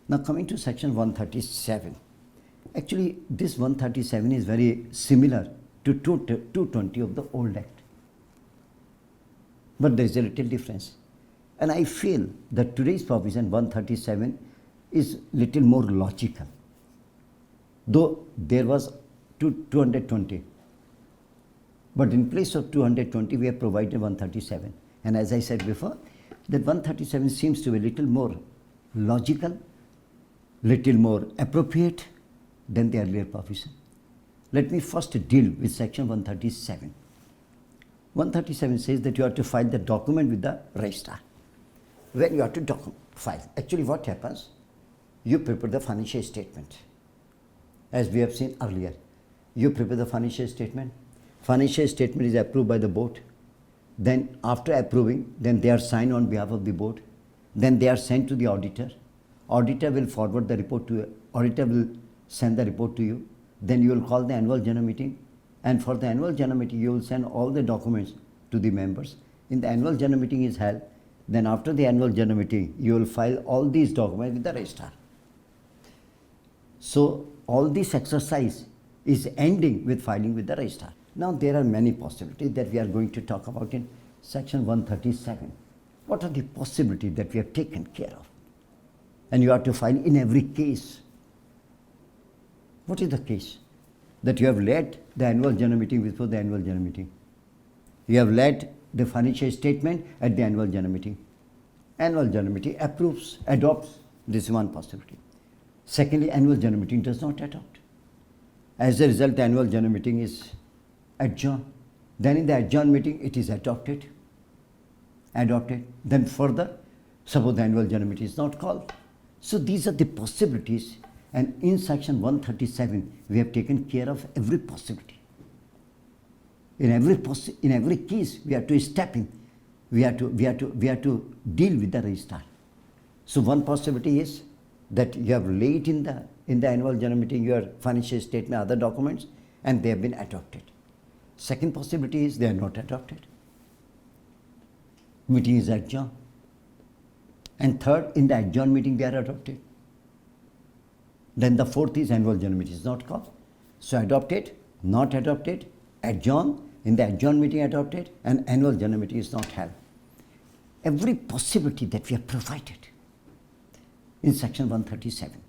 Now coming to section 137. Actually, this 137 is very similar to 220 of the old act. But there is a little difference. And I feel that today's provision 137 is little more logical. Though there was 220. But in place of 220, we have provided 137. And as I said before, that 137 seems to be a little more logical, little more appropriate than the earlier provision. Let me first deal with section 137. 137 says that you have to file the document with the registrar. When you have to file, actually what happens? You prepare the financial statement. As we have seen earlier, you prepare the financial statement. Financial statement is approved by the board. Then after approving, then they are signed on behalf of the board. Then they are sent to the auditor. Auditor will forward the report to you. Auditor will send the report to you. Then you will call the annual general meeting. And for the annual general meeting, you will send all the documents to the members. In the annual general meeting is held. Then after the annual general meeting, you will file all these documents with the registrar. So all this exercise is ending with filing with the registrar. Now there are many possibilities that we are going to talk about in section 137. What are the possibilities that we have taken care of? And you have to file in every case. What is the case? That you have led the annual general meeting before the annual general meeting. You have led the financial statement at the annual general meeting. Annual general meeting approves, adopts. This is one possibility. Secondly, annual general meeting does not adopt. As a result, the annual general meeting is adjourned. Then in the adjourned meeting, it is adopted. Then further, suppose the annual general meeting is not called. So these are the possibilities, and in section 137, we have taken care of every possibility. In every case, we have to step in. We have to deal with the registrar. So one possibility is that you have laid in the annual general meeting your financial statement, other documents, and they have been adopted. Second possibility is they are not adopted. Meeting is adjourned. And third, in the adjourned meeting they are adopted. Then the fourth is annual general meeting is not called. So adopted, not adopted, adjourned, in the adjourned meeting adopted, and annual general meeting is not held. Every possibility that we have provided in section 137.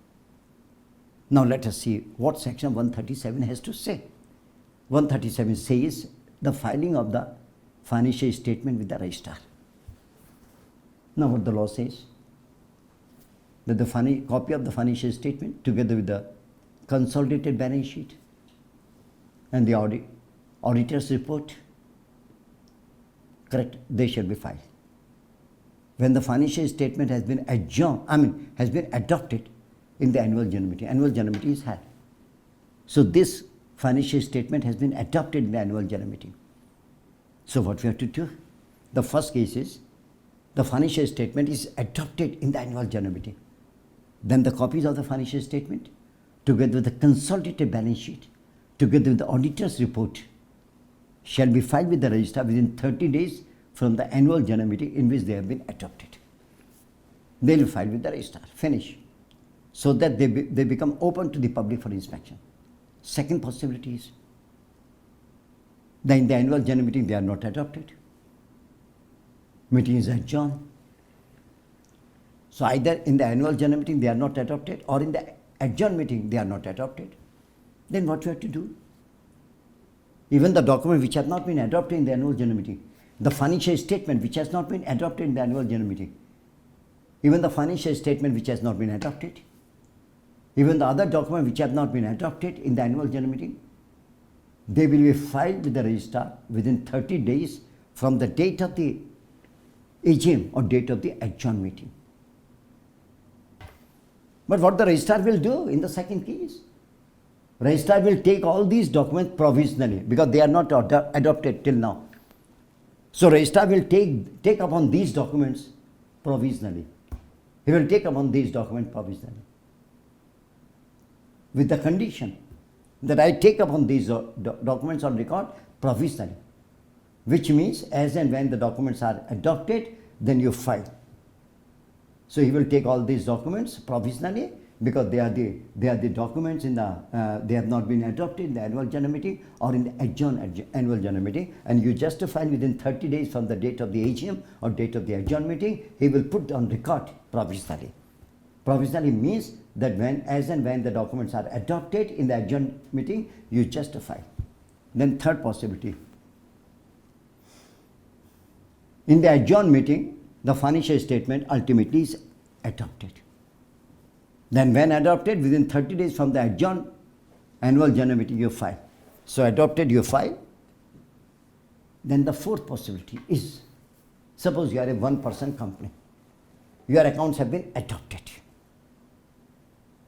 Now let us see what section 137 has to say. 137 says the filing of the financial statement with the registrar. Now what the law says? That the copy of the financial statement together with the consolidated balance sheet and the auditor's report, correct, they shall be filed. When the financial statement has been has been adopted in the annual general meeting is held. So this financial statement has been adopted in the annual general meeting. So what we have to do? The first case is the financial statement is adopted in the annual general meeting. Then the copies of the financial statement together with the consolidated balance sheet together with the auditor's report shall be filed with the registrar within 30 days from the annual general meeting in which they have been adopted. They will file with the registrar. Finish. So that they become open to the public for inspection. Second possibility is that in the annual general meeting they are not adopted. Meeting is adjourned. So either in the annual general meeting they are not adopted or in the adjourned meeting they are not adopted. Then what you have to do? Even the document which has not been adopted in the annual general meeting, the financial statement which has not been adopted in the annual general meeting, even the financial statement which has not been adopted, even the other document which have not been adopted in the annual general meeting, they will be filed with the registrar within 30 days from the date of the AGM or date of the adjourned meeting. But what the registrar will do in the second case? Registrar will take all these documents provisionally because they are not adopted till now. So registrar will take upon these documents provisionally. He will take upon these documents provisionally. With the condition that I take upon these documents on record provisionally. Which means as and when the documents are adopted, then you file. So he will take all these documents provisionally because they are the documents in the they have not been adopted in the annual general meeting or in the adjourned annual general meeting, and you just file within 30 days from the date of the AGM or date of the adjourned meeting. He will put on record provisionally. Provisionally means that as and when the documents are adopted in the adjourned meeting, you just file. Then third possibility. In the adjourned meeting, the financial statement ultimately is adopted. Then when adopted, within 30 days from the adjourned annual general meeting, you file. So adopted, you file. Then the fourth possibility is, suppose you are a one-person company. Your accounts have been adopted.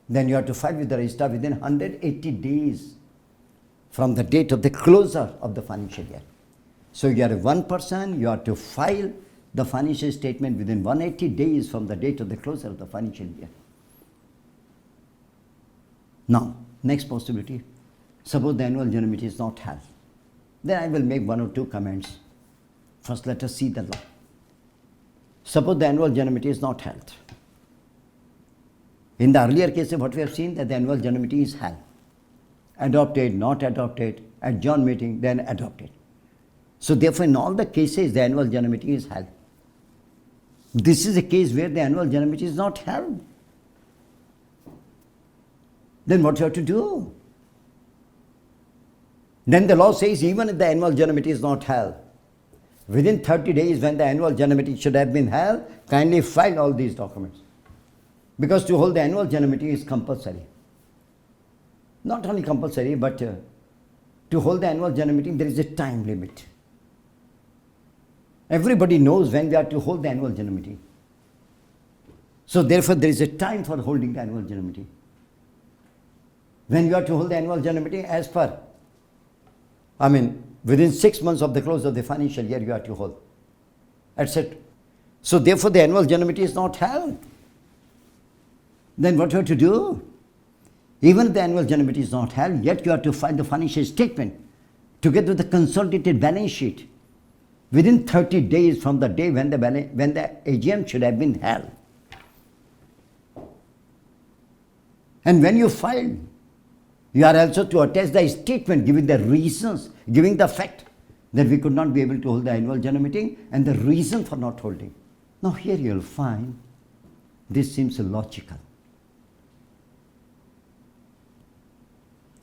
Then you have to file with the registrar within 180 days from the date of the closure of the financial year. So you are a one person, you have to file the financial statement within 180 days from the date of the closure of the financial year. Now, next possibility, suppose the annual general meeting is not held. Then I will make one or two comments. First, let us see the law. Suppose the annual general meeting is not held. In the earlier cases, what we have seen, that the annual general meeting is held. Adopted, not adopted, adjourned meeting, then adopted. So therefore, in all the cases, the annual general meeting is held. This is a case where the annual general meeting is not held. Then what you have to do? Then the law says, even if the annual general meeting is not held, within 30 days when the annual general meeting should have been held, kindly file all these documents. Because to hold the annual general meeting is compulsory. Not only compulsory, but to hold the annual general meeting, there is a time limit. Everybody knows when we are to hold the annual general meeting. So therefore, there is a time for holding the annual general meeting. When you are to hold the annual general meeting, as per, within 6 months of the close of the financial year, you are to hold, etc. So therefore, the annual general meeting is not held. Then what you have to do? Even if the annual general meeting is not held, yet you have to file the financial statement together with the consolidated balance sheet within 30 days from the day when the AGM should have been held. And when you file, you are also to attach the statement giving the reasons, giving the fact that we could not be able to hold the annual general meeting and the reason for not holding. Now here you will find this seems logical.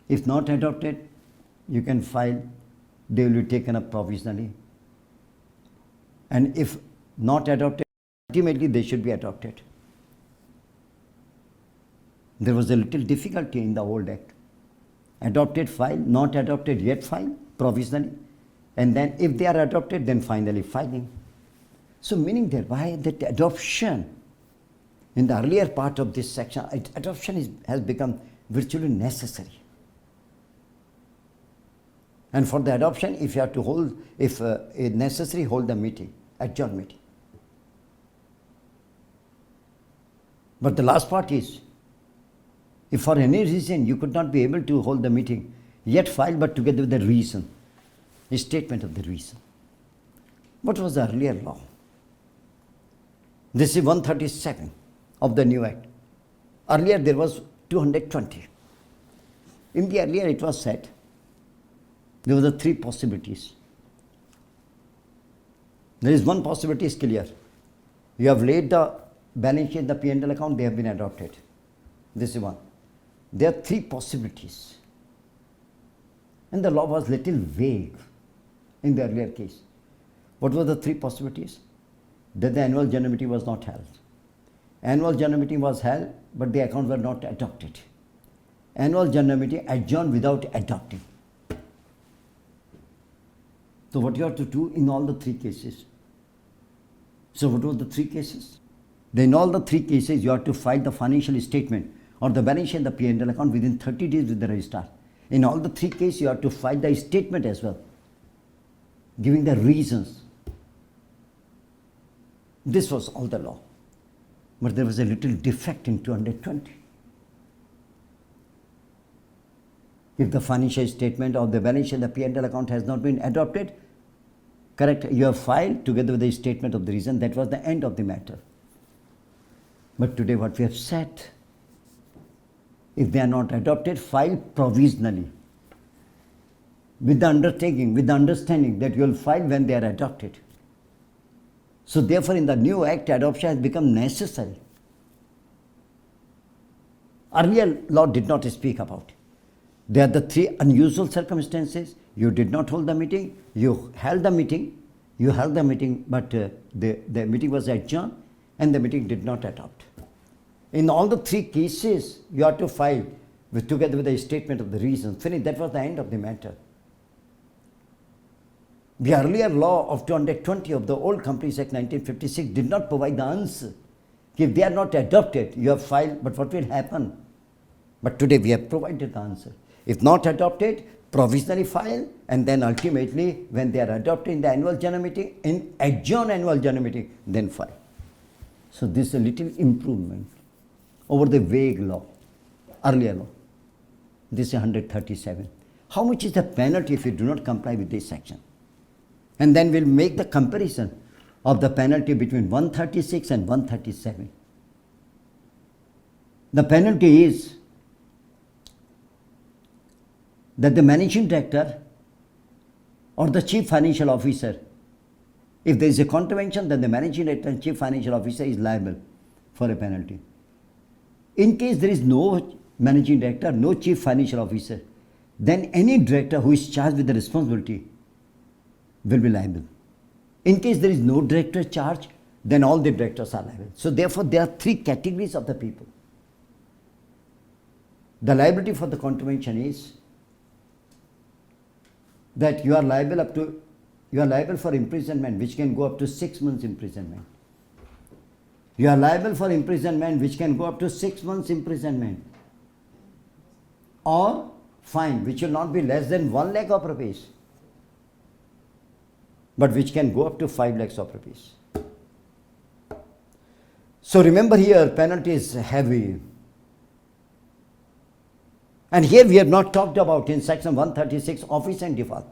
If not adopted, you can file, they will be taken up provisionally. And if not adopted, ultimately they should be adopted. There was a little difficulty in the old act. Adopted, file, not adopted, yet file, provisionally. And then if they are adopted, then finally filing. So meaning thereby that adoption, in the earlier part of this section, adoption has become virtually necessary. And for the adoption, if you have to hold, if necessary, hold the meeting, adjourned meeting. But the last part is, if for any reason you could not be able to hold the meeting, yet file but together with the reason, a statement of the reason. What was the earlier law? This is 137 of the new act. Earlier there was 220. In the earlier it was said, there were the three possibilities. There is one possibility is clear. You have laid the balance sheet in the P&L account, they have been adopted. This is one. There are three possibilities. And the law was little vague in the earlier case. What were the three possibilities? That the annual general meeting was not held. Annual general meeting was held, but the accounts were not adopted. Annual general meeting adjourned without adopting. So what you have to do in all the three cases? So what were the three cases? Then in all the three cases, you have to file the financial statement or the balance sheet in the P&L account within 30 days with the registrar. In all the three cases, you have to file the statement as well, giving the reasons. This was all the law. But there was a little defect in 220. If the financial statement or the balance sheet in the P&L account has not been adopted, correct, you have filed together with the statement of the reason. That was the end of the matter. But today what we have said, if they are not adopted, file provisionally. With the undertaking, with the understanding that you will file when they are adopted. So therefore in the new act, adoption has become necessary. Earlier law did not speak about it. There are the three unusual circumstances. You did not hold the meeting, you held the meeting, but the meeting was adjourned and the meeting did not adopt. In all the three cases, you have to file together with a statement of the reasons. Finish. That was the end of the matter. The earlier law of 220 of the old Companies Act 1956 did not provide the answer. If they are not adopted, you have filed, but what will happen? But today we have provided the answer. If not adopted, provisionally file, and then ultimately when they are adopted in the annual general meeting, in adjourned annual general meeting, then file. So this is a little improvement over the vague law, earlier law. This is 137. How much is the penalty if you do not comply with this section? And then we'll make the comparison of the penalty between 136 and 137. The penalty is that the managing director or the chief financial officer, if there is a contravention, then the managing director and chief financial officer is liable for a penalty. In case there is no managing director, no chief financial officer, then any director who is charged with the responsibility will be liable. In case there is no director charged, then all the directors are liable. So therefore there are three categories of the people. The liability for the contravention is that you are liable for imprisonment which can go up to 6 months imprisonment. You are liable for imprisonment which can go up to 6 months imprisonment, or fine which will not be less than 1 lakh of rupees, but which can go up to 5 lakhs of rupees. So remember here, penalty is heavy. And here we have not talked about in section 136 office and default,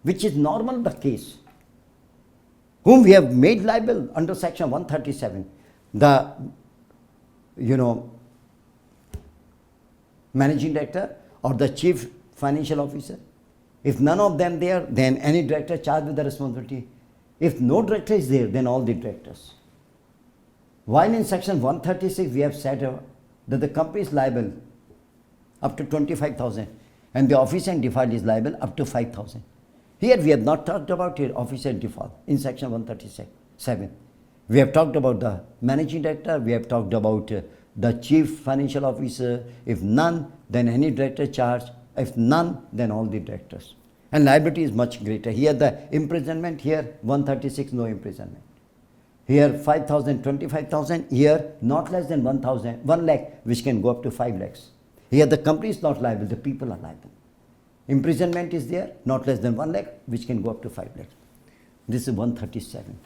which is normal the case, whom we have made liable under section 137. The managing director or the chief financial officer. If none of them there, then any director charged with the responsibility. If no director is there, then all the directors. While in section 136 we have said that the company is liable up to 25,000 and the office and default is liable up to 5,000. Here we have not talked about it, office and default in section 137. We have talked about the managing director, we have talked about the chief financial officer. If none, then any director charged. If none, then all the directors. And liability is much greater. Here the imprisonment, here 136 no imprisonment. Here 5,000, 25,000, here not less than 1 lakh, which can go up to 5 lakhs. Here the company is not liable, the people are liable. Imprisonment is there, not less than 1 lakh, which can go up to 5 lakhs. This is 137.